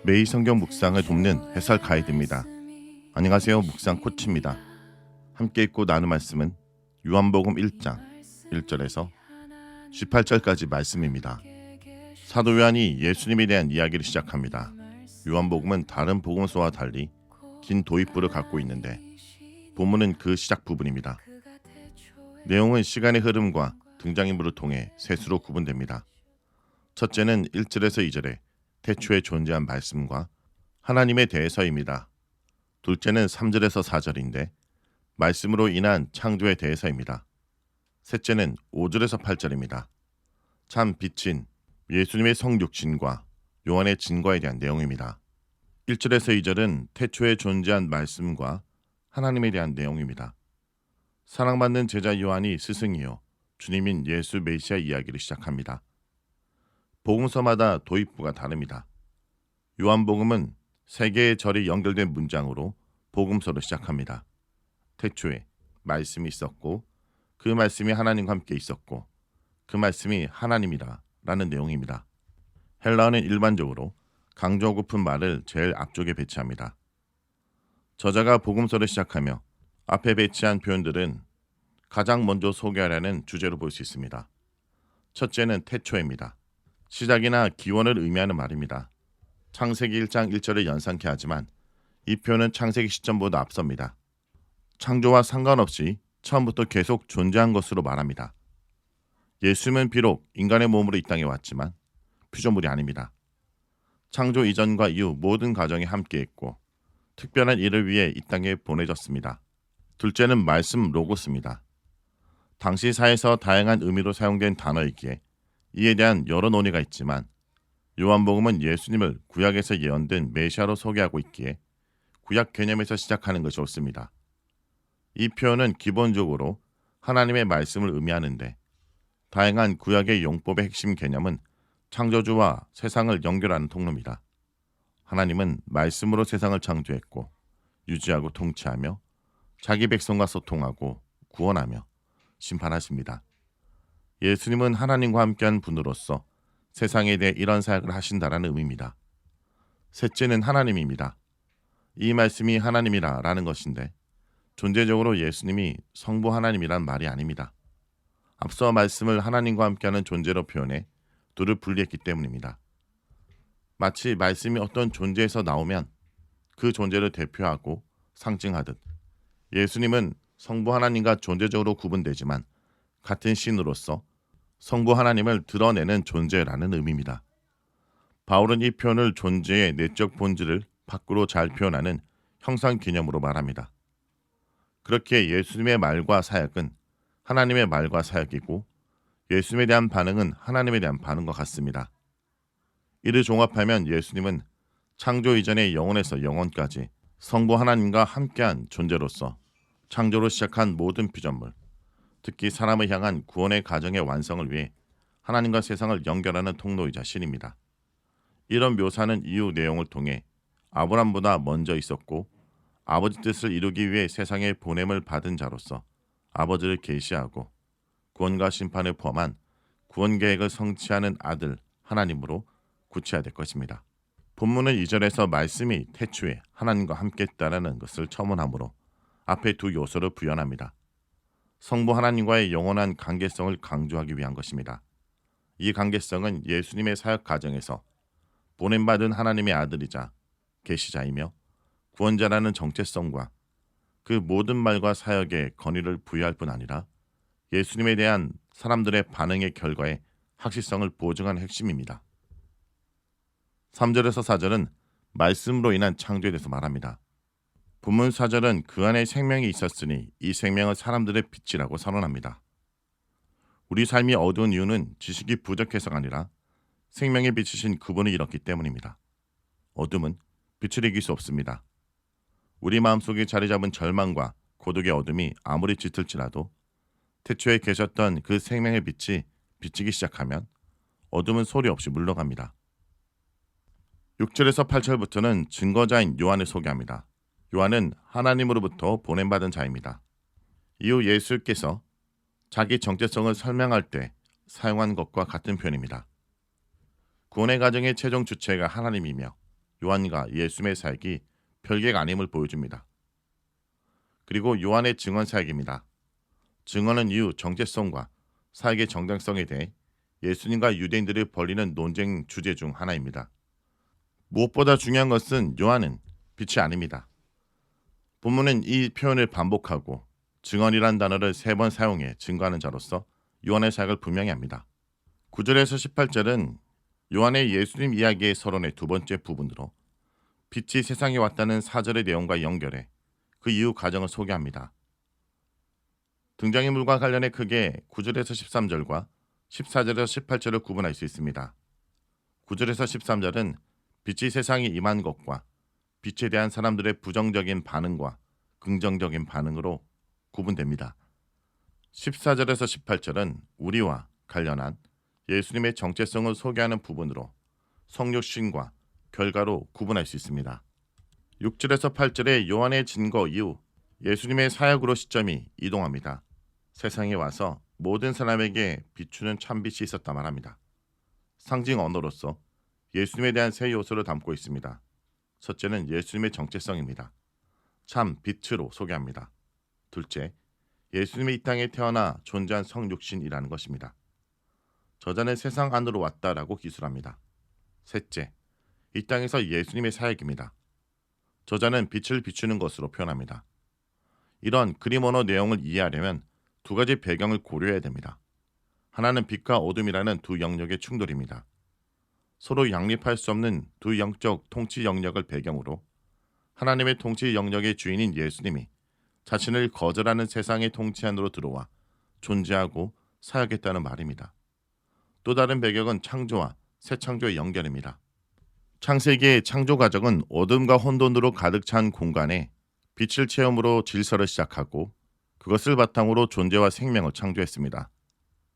매일 성경 묵상을 돕는 해설 가이드입니다. 안녕하세요. 묵상 코치입니다. 함께 읽고 나눈 말씀은 요한복음 1장 1절에서 18절까지 말씀입니다. 사도 요한이 예수님에 대한 이야기를 시작합니다. 요한복음은 다른 복음서와 달리 긴 도입부를 갖고 있는데 본문은 그 시작 부분입니다. 내용은 시간의 흐름과 등장인물을 통해 셋으로 구분됩니다. 첫째는 1절에서 2절에 태초에 존재한 말씀과 하나님에 대해서입니다. 둘째는 3절에서 4절인데 말씀으로 인한 창조에 대해서입니다. 셋째는 5절에서 8절입니다. 참 빛인 예수님의 성육신과 요한의 증거에 대한 내용입니다. 1절에서 2절은 태초에 존재한 말씀과 하나님에 대한 내용입니다. 사랑받는 제자 요한이 스승이요 주님인 예수 메시아 이야기를 시작합니다. 복음서마다 도입부가 다릅니다. 요한복음은 세 개의 절이 연결된 문장으로 복음서를 시작합니다. 태초에 말씀이 있었고 그 말씀이 하나님과 함께 있었고 그 말씀이 하나님이라 라는 내용입니다. 헬라어는 일반적으로 강조하고픈 말을 제일 앞쪽에 배치합니다. 저자가 복음서를 시작하며 앞에 배치한 표현들은 가장 먼저 소개하려는 주제로 볼 수 있습니다. 첫째는 태초입니다. 시작이나 기원을 의미하는 말입니다. 창세기 1장 1절을 연상케 하지만 이 표현은 창세기 시점보다 앞섭니다. 창조와 상관없이 처음부터 계속 존재한 것으로 말합니다. 예수님은 비록 인간의 몸으로 이 땅에 왔지만 피조물이 아닙니다. 창조 이전과 이후 모든 과정에 함께했고 특별한 일을 위해 이 땅에 보내졌습니다. 둘째는 말씀 로고스입니다. 당시 사회에서 다양한 의미로 사용된 단어이기에 이에 대한 여러 논의가 있지만 요한복음은 예수님을 구약에서 예언된 메시아로 소개하고 있기에 구약 개념에서 시작하는 것이 옳습니다. 이 표현은 기본적으로 하나님의 말씀을 의미하는데 다양한 구약의 용법의 핵심 개념은 창조주와 세상을 연결하는 통로입니다. 하나님은 말씀으로 세상을 창조했고 유지하고 통치하며 자기 백성과 소통하고 구원하며 심판하십니다. 예수님은 하나님과 함께한 분으로서 세상에 대해 이런 사역을 하신다라는 의미입니다. 셋째는 하나님입니다. 이 말씀이 하나님이라 라는 것인데 존재적으로 예수님이 성부 하나님이란 말이 아닙니다. 앞서 말씀을 하나님과 함께하는 존재로 표현해 둘을 분리했기 때문입니다. 마치 말씀이 어떤 존재에서 나오면 그 존재를 대표하고 상징하듯 예수님은 성부 하나님과 존재적으로 구분되지만 같은 신으로서 성부 하나님을 드러내는 존재라는 의미입니다. 바울은 이 표현을 존재의 내적 본질을 밖으로 잘 표현하는 형상 개념으로 말합니다. 그렇게 예수님의 말과 사역은 하나님의 말과 사역이고 예수님에 대한 반응은 하나님에 대한 반응과 같습니다. 이를 종합하면 예수님은 창조 이전의 영원에서 영원까지 성부 하나님과 함께한 존재로서 창조로 시작한 모든 피조물, 특히 사람을 향한 구원의 가정의 완성을 위해 하나님과 세상을 연결하는 통로이자 신입니다. 이런 묘사는 이후 내용을 통해 아브람보다 먼저 있었고 아버지 뜻을 이루기 위해 세상에 보냄을 받은 자로서 아버지를 계시하고 구원과 심판을 포함한 구원 계획을 성취하는 아들 하나님으로 구체화될 것입니다. 본문은 2절에서 말씀이 태초에 하나님과 함께했다라는 것을 첨언하므로 앞에 두 요소를 부연합니다. 성부 하나님과의 영원한 관계성을 강조하기 위한 것입니다. 이 관계성은 예수님의 사역 과정에서 보냄받은 하나님의 아들이자 계시자이며 구원자라는 정체성과 그 모든 말과 사역에 권위를 부여할 뿐 아니라 예수님에 대한 사람들의 반응의 결과에 확실성을 보증하는 핵심입니다. 3절에서 4절은 말씀으로 인한 창조에 대해서 말합니다. 본문 4절은 그 안에 생명이 있었으니 이 생명은 사람들의 빛이라고 선언합니다. 우리 삶이 어두운 이유는 지식이 부족해서가 아니라 생명의 빛이신 그분이 이렇기 때문입니다. 어둠은 빛을 이길 수 없습니다. 우리 마음속에 자리 잡은 절망과 고독의 어둠이 아무리 짙을지라도 태초에 계셨던 그 생명의 빛이 비치기 시작하면 어둠은 소리 없이 물러갑니다. 6절에서 8절부터는 증거자인 요한을 소개합니다. 요한은 하나님으로부터 보냄받은 자입니다. 이후 예수께서 자기 정체성을 설명할 때 사용한 것과 같은 표현입니다. 구원의 과정의 최종 주체가 하나님이며 요한과 예수님의 사역이 별개가 아님을 보여줍니다. 그리고 요한의 증언 사역입니다. 증언은 이후 정체성과 사역의 정당성에 대해 예수님과 유대인들이 벌이는 논쟁 주제 중 하나입니다. 무엇보다 중요한 것은 요한은 빛이 아닙니다. 본문은 이 표현을 반복하고 증언이란 단어를 3번 사용해 증거하는 자로서 요한의 사역을 분명히 합니다. 9절에서 18절은 요한의 예수님 이야기의 서론의 두 번째 부분으로 빛이 세상에 왔다는 사절의 내용과 연결해 그 이후 과정을 소개합니다. 등장인물과 관련해 크게 9절에서 13절과 14절에서 18절을 구분할 수 있습니다. 9절에서 13절은 빛이 세상에 임한 것과 빛에 대한 사람들의 부정적인 반응과 긍정적인 반응으로 구분됩니다. 14절에서 18절은 우리와 관련한 예수님의 정체성을 소개하는 부분으로 성육신과 결과로 구분할 수 있습니다. 6절에서 8절의 요한의 증거 이후 예수님의 사역으로 시점이 이동합니다. 세상에 와서 모든 사람에게 비추는 참빛이 있었다 말합니다. 상징 언어로서 예수님에 대한 세 요소를 담고 있습니다. 첫째는 예수님의 정체성입니다. 참 빛으로 소개합니다. 둘째, 예수님이 이 땅에 태어나 존재한 성육신이라는 것입니다. 저자는 세상 안으로 왔다라고 기술합니다. 셋째, 이 땅에서 예수님의 사역입니다. 저자는 빛을 비추는 것으로 표현합니다. 이런 그림 언어 내용을 이해하려면 두 가지 배경을 고려해야 됩니다. 하나는 빛과 어둠이라는 두 영역의 충돌입니다. 서로 양립할 수 없는 두 영적 통치 영역을 배경으로 하나님의 통치 영역의 주인인 예수님이 자신을 거절하는 세상의 통치 안으로 들어와 존재하고 사역했다는 말입니다. 또 다른 배경은 창조와 새 창조의 연결입니다. 창세기의 창조 과정은 어둠과 혼돈으로 가득 찬 공간에 빛을 체험으로 질서를 시작하고 그것을 바탕으로 존재와 생명을 창조했습니다.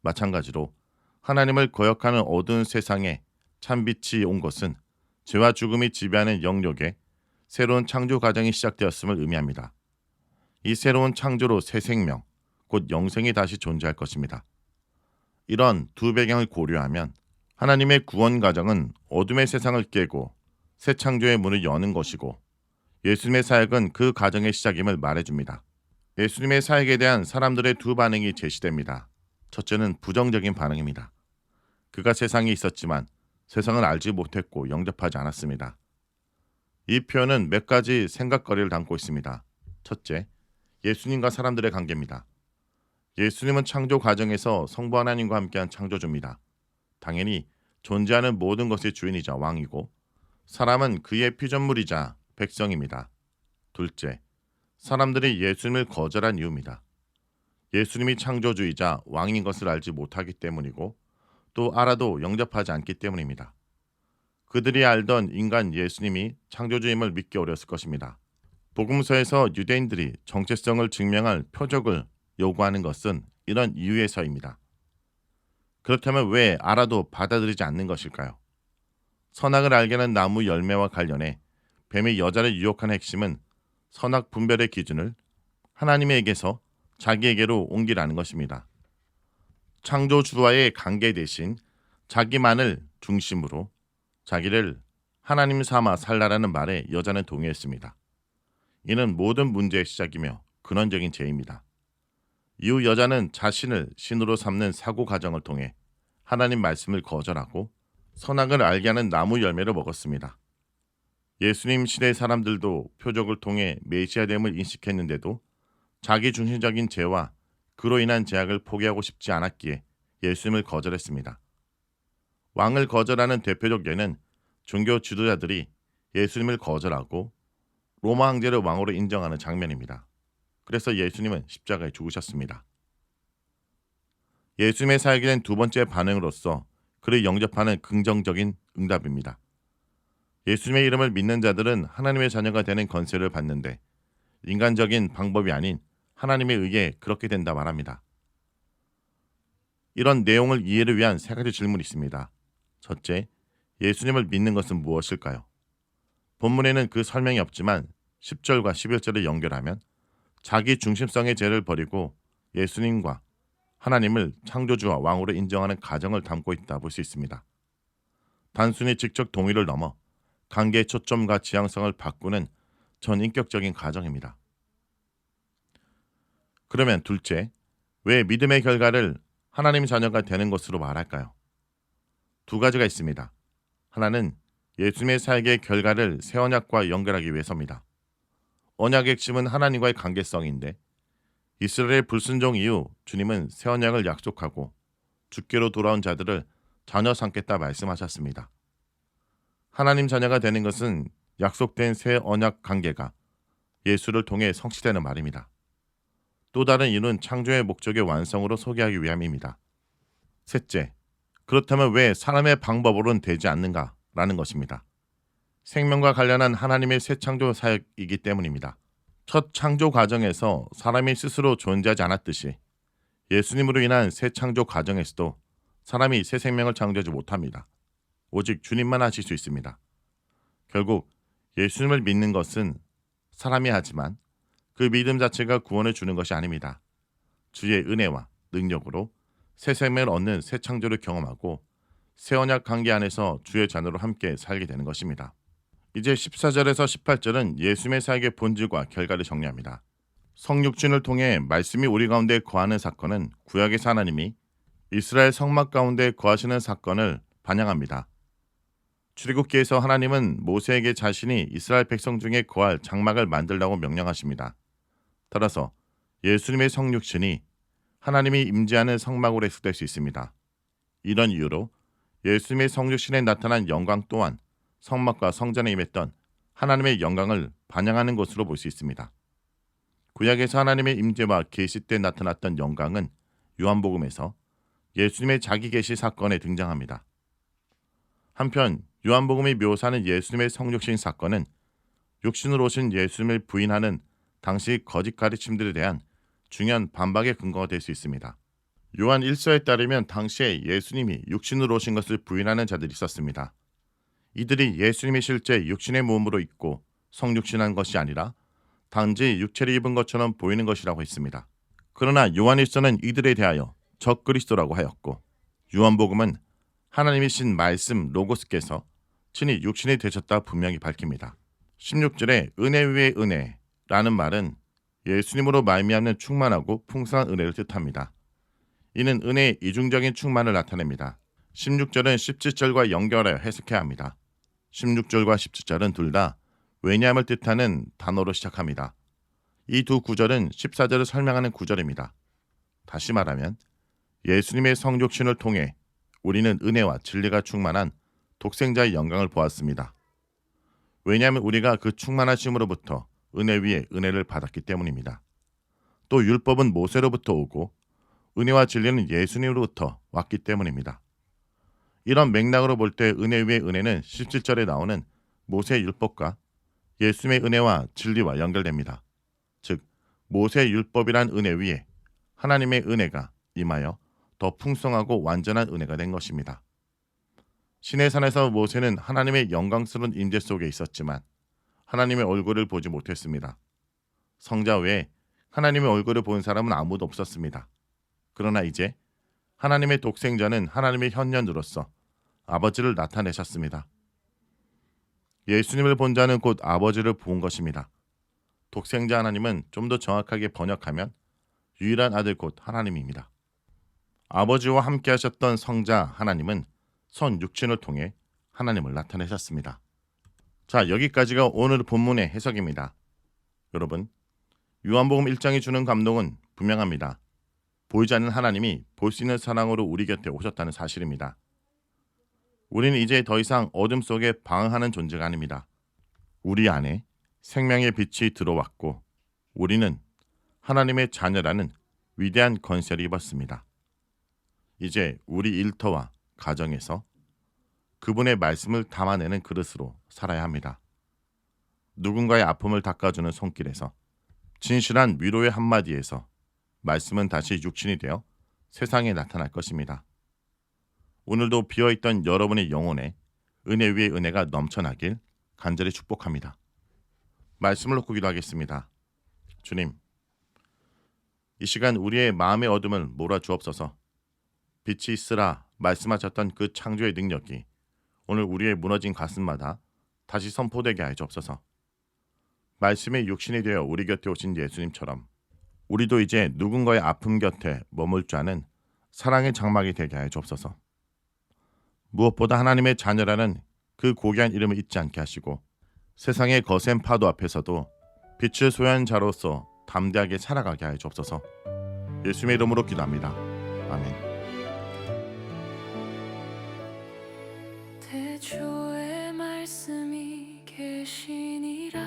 마찬가지로 하나님을 거역하는 어두운 세상에 참빛이 온 것은 죄와 죽음이 지배하는 영역에 새로운 창조 과정이 시작되었음을 의미합니다. 이 새로운 창조로 새 생명, 곧 영생이 다시 존재할 것입니다. 이런 두 배경을 고려하면 하나님의 구원 과정은 어둠의 세상을 깨고 새 창조의 문을 여는 것이고 예수님의 사역은 그 과정의 시작임을 말해줍니다. 예수님의 사역에 대한 사람들의 두 반응이 제시됩니다. 첫째는 부정적인 반응입니다. 그가 세상에 있었지만 세상을 알지 못했고 영접하지 않았습니다. 이 표현은 몇 가지 생각거리를 담고 있습니다. 첫째, 예수님과 사람들의 관계입니다. 예수님은 창조 과정에서 성부 하나님과 함께한 창조주입니다. 당연히 존재하는 모든 것의 주인이자 왕이고 사람은 그의 피조물이자 백성입니다. 둘째, 사람들이 예수님을 거절한 이유입니다. 예수님이 창조주이자 왕인 것을 알지 못하기 때문이고 또 알아도 영접하지 않기 때문입니다. 그들이 알던 인간 예수님이 창조주임을 믿기 어려웠을 것입니다. 복음서에서 유대인들이 정체성을 증명할 표적을 요구하는 것은 이런 이유에서입니다. 그렇다면 왜 알아도 받아들이지 않는 것일까요? 선악을 알게 하는 나무 열매와 관련해 뱀이 여자를 유혹한 핵심은 선악 분별의 기준을 하나님에게서 자기에게로 옮기라는 것입니다. 창조주와의 관계 대신 자기만을 중심으로 자기를 하나님 삼아 살라라는 말에 여자는 동의했습니다. 이는 모든 문제의 시작이며 근원적인 죄입니다. 이후 여자는 자신을 신으로 삼는 사고 과정을 통해 하나님 말씀을 거절하고 선악을 알게 하는 나무 열매를 먹었습니다. 예수님 시대 사람들도 표적을 통해 메시아됨을 인식했는데도 자기 중심적인 죄와 그로 인한 제약을 포기하고 싶지 않았기에 예수님을 거절했습니다. 왕을 거절하는 대표적 예는 종교 지도자들이 예수님을 거절하고 로마 황제를 왕으로 인정하는 장면입니다. 그래서 예수님은 십자가에 죽으셨습니다. 예수님의 사역에 대한 두 번째 반응으로서 그를 영접하는 긍정적인 응답입니다. 예수님의 이름을 믿는 자들은 하나님의 자녀가 되는 권세를 받는데 인간적인 방법이 아닌 하나님에 의해 그렇게 된다 말합니다. 이런 내용을 이해를 위한 세 가지 질문이 있습니다. 첫째, 예수님을 믿는 것은 무엇일까요? 본문에는 그 설명이 없지만 10절과 11절을 연결하면 자기 중심성의 죄를 버리고 예수님과 하나님을 창조주와 왕으로 인정하는 가정을 담고 있다 볼 수 있습니다. 단순히 직접 동의를 넘어 관계의 초점과 지향성을 바꾸는 전인격적인 과정입니다. 그러면 둘째, 왜 믿음의 결과를 하나님 자녀가 되는 것으로 말할까요? 두 가지가 있습니다. 하나는 예수님의 사역의 결과를 새 언약과 연결하기 위해서입니다. 언약의 핵심은 하나님과의 관계성인데 이스라엘의 불순종 이후 주님은 새 언약을 약속하고 주께로 돌아온 자들을 자녀 삼겠다 말씀하셨습니다. 하나님 자녀가 되는 것은 약속된 새 언약 관계가 예수를 통해 성취되는 말입니다. 또 다른 이유는 창조의 목적의 완성으로 소개하기 위함입니다. 셋째, 그렇다면 왜 사람의 방법으로는 되지 않는가라는 것입니다. 생명과 관련한 하나님의 새 창조 사역이기 때문입니다. 첫 창조 과정에서 사람이 스스로 존재하지 않았듯이 예수님으로 인한 새 창조 과정에서도 사람이 새 생명을 창조하지 못합니다. 오직 주님만 하실 수 있습니다. 결국 예수님을 믿는 것은 사람이 하지만 그 믿음 자체가 구원을 주는 것이 아닙니다. 주의 은혜와 능력으로 새 생명을 얻는 새 창조를 경험하고 새 언약 관계 안에서 주의 자녀로 함께 살게 되는 것입니다. 이제 14절에서 18절은 예수님의 사역의 본질과 결과를 정리합니다. 성육신을 통해 말씀이 우리 가운데 거하는 사건은 구약에서 하나님이 이스라엘 성막 가운데 거하시는 사건을 반영합니다. 출애굽기에서 하나님은 모세에게 자신이 이스라엘 백성 중에 거할 장막을 만들라고 명령하십니다. 따라서 예수님의 성육신이 하나님이 임재하는 성막으로 해석될 수 있습니다. 이런 이유로 예수님의 성육신에 나타난 영광 또한 성막과 성전에 임했던 하나님의 영광을 반영하는 것으로 볼 수 있습니다. 구약에서 하나님의 임재와 계시 때 나타났던 영광은 요한복음에서 예수님의 자기 계시 사건에 등장합니다. 한편 요한복음이 묘사하는 예수님의 성육신 사건은 육신으로 오신 예수님을 부인하는 당시 거짓 가르침들에 대한 중요한 반박의 근거가 될 수 있습니다. 요한 1서에 따르면 당시에 예수님이 육신으로 오신 것을 부인하는 자들이 있었습니다. 이들이 예수님이 실제 육신의 몸으로 있고 성육신한 것이 아니라 단지 육체를 입은 것처럼 보이는 것이라고 했습니다. 그러나 요한 1서는 이들에 대하여 적그리스도라고 하였고 요한복음은 하나님이신 말씀 로고스께서 친히 육신이 되셨다 분명히 밝힙니다. 16절에 은혜 위에 은혜라는 말은 예수님으로 말미암는 충만하고 풍성한 은혜를 뜻합니다. 이는 은혜의 이중적인 충만을 나타냅니다. 16절은 17절과 연결하여 해석해야 합니다. 16절과 17절은 둘 다 왜냐함을 뜻하는 단어로 시작합니다. 이 두 구절은 14절을 설명하는 구절입니다. 다시 말하면 예수님의 성육신을 통해 우리는 은혜와 진리가 충만한 독생자의 영광을 보았습니다. 왜냐하면 우리가 그 충만하심으로부터 은혜 위에 은혜를 받았기 때문입니다. 또 율법은 모세로부터 오고 은혜와 진리는 예수님으로부터 왔기 때문입니다. 이런 맥락으로 볼 때 은혜 위에 은혜는 17절에 나오는 모세의 율법과 예수님의 은혜와 진리와 연결됩니다. 즉 모세의 율법이란 은혜 위에 하나님의 은혜가 임하여 더 풍성하고 완전한 은혜가 된 것입니다. 시내산에서 모세는 하나님의 영광스러운 임재 속에 있었지만 하나님의 얼굴을 보지 못했습니다. 성자 외에 하나님의 얼굴을 본 사람은 아무도 없었습니다. 그러나 이제 하나님의 독생자는 하나님의 현년으로서 아버지를 나타내셨습니다. 예수님을 본 자는 곧 아버지를 본 것입니다. 독생자 하나님은 좀 더 정확하게 번역하면 유일한 아들 곧 하나님입니다. 아버지와 함께 하셨던 성자 하나님은 선 육신을 통해 하나님을 나타내셨습니다. 자, 여기까지가 오늘 본문의 해석입니다. 여러분, 요한복음 1장이 주는 감동은 분명합니다. 보이지 않는 하나님이 볼 수 있는 사랑으로 우리 곁에 오셨다는 사실입니다. 우리는 이제 더 이상 어둠 속에 방황하는 존재가 아닙니다. 우리 안에 생명의 빛이 들어왔고 우리는 하나님의 자녀라는 위대한 권세를 입었습니다. 이제 우리 일터와 가정에서 그분의 말씀을 담아내는 그릇으로 살아야 합니다. 누군가의 아픔을 닦아주는 손길에서 진실한 위로의 한마디에서 말씀은 다시 육신이 되어 세상에 나타날 것입니다. 오늘도 비어있던 여러분의 영혼에 은혜 위에 은혜가 넘쳐나길 간절히 축복합니다. 말씀을 놓고 기도하겠습니다. 주님, 이 시간 우리의 마음의 어둠을 몰아주옵소서. 빛이 있으라 말씀하셨던 그 창조의 능력이 오늘 우리의 무너진 가슴마다 다시 선포되게 하여 주옵소서. 말씀이 육신이 되어 우리 곁에 오신 예수님처럼 우리도 이제 누군가의 아픔 곁에 머물 줄 아는 사랑의 장막이 되게 하여 주옵소서. 무엇보다 하나님의 자녀라는 그 고귀한 이름을 잊지 않게 하시고 세상의 거센 파도 앞에서도 빛을 소유한 자로서 담대하게 살아가게 하여 주옵소서. 예수님의 이름으로 기도합니다. 아멘. 태초에 말씀이 계시니라.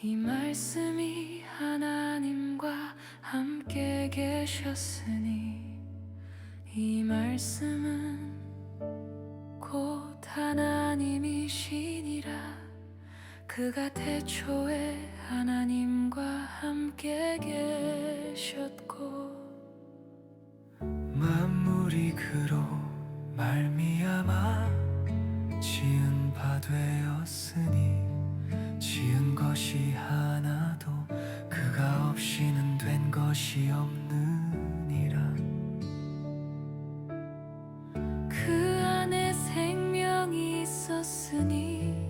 이 말씀이 하나님과 함께 계셨으니 이 말씀은 곧 하나님이시니라. 그가 태초에 하나님과 함께 계셨고 만물이 그로 말미암아 지은 바 되었으니 지은 것이 하나도 그가 없이는 된 것이 없느니라. 그 안에 생명이 있었으니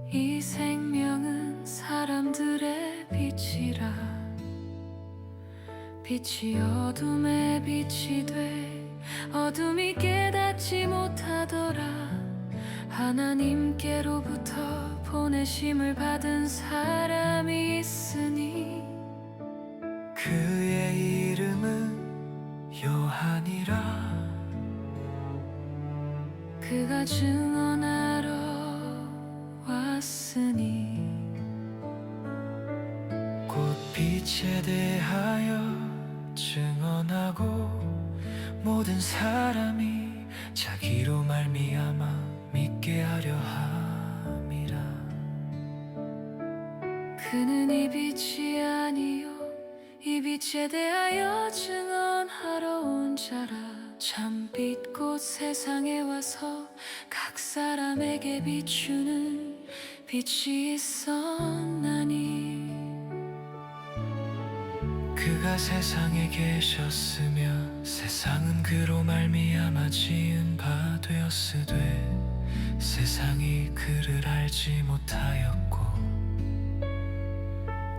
이 생명은 사람들의 빛이라. 빛이 어둠에 빛이 돼 어둠이 깨닫지 못하더라. 하나님께로부터 보내심을 받은 사람이 있으니 그의 이름은 요한이라. 그가 증언하러 왔으니 곧 빛에 대하여 증언하고 모든 사람이 자기로 말미암아 믿게 하려 함이라. 그는 이 빛이 아니요 이 빛에 대하여 증언하러 온 자라. 참빛 곧 세상에 와서 각 사람에게 비추는 빛이 있었나니 그가 세상에 계셨으며 세상은 그로 말미암아 지은 바 되었으되 세상이 그를 알지 못하였고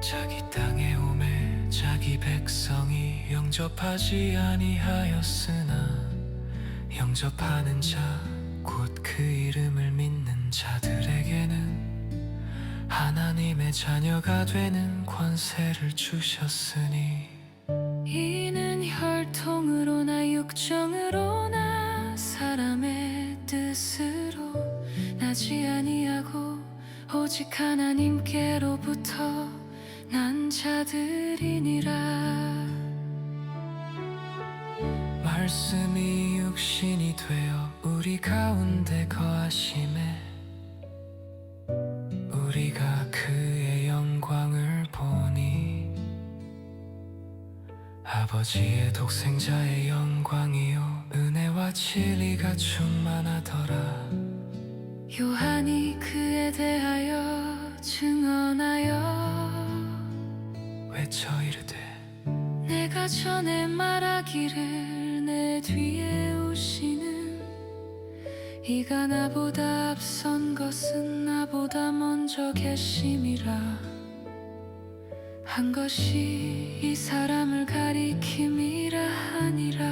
자기 땅에 오매 자기 백성이 영접하지 아니하였으나 영접하는 자 곧 그 이름을 믿는 자들에게는 하나님의 자녀가 되는 권세를 주셨으니 이는 혈통으로나 육정으로나 사람의 뜻으로 나지 아니하고 오직 하나님께로부터 난 자들이니라. 말씀이 육신이 되어 우리 가운데 거하심에 우리가 그의 영광을 보니 아버지의 독생자의 영광이요 은혜와 진리가 충만하더라. 요한이 그에 대하여 증언하여 외쳐 이르되 내가 전에 말하기를 내 뒤에 오시는 이가 나보다 앞선 것은 나보다 먼저 계심이라 한 것이 이 사람을 가리킴이라 하니라.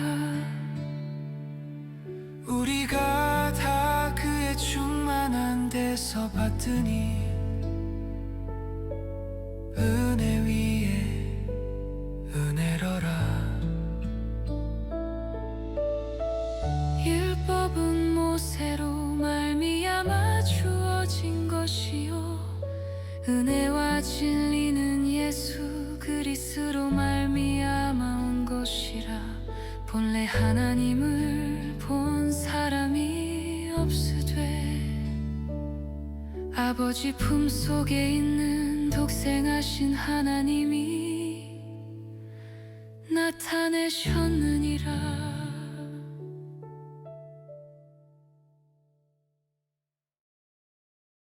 우리가 다 그의 충만한 데서 받으니 은혜 위에 은혜로라. 율법은 모세로 말미암아 주어진 것이요 은혜와 진리는 예수 그리스도로 말미암아 온 것이라. 본래 하나님을 본 사람이 없으되 아버지 품속에 있는 독생하신 하나님이 나타내셨느니라.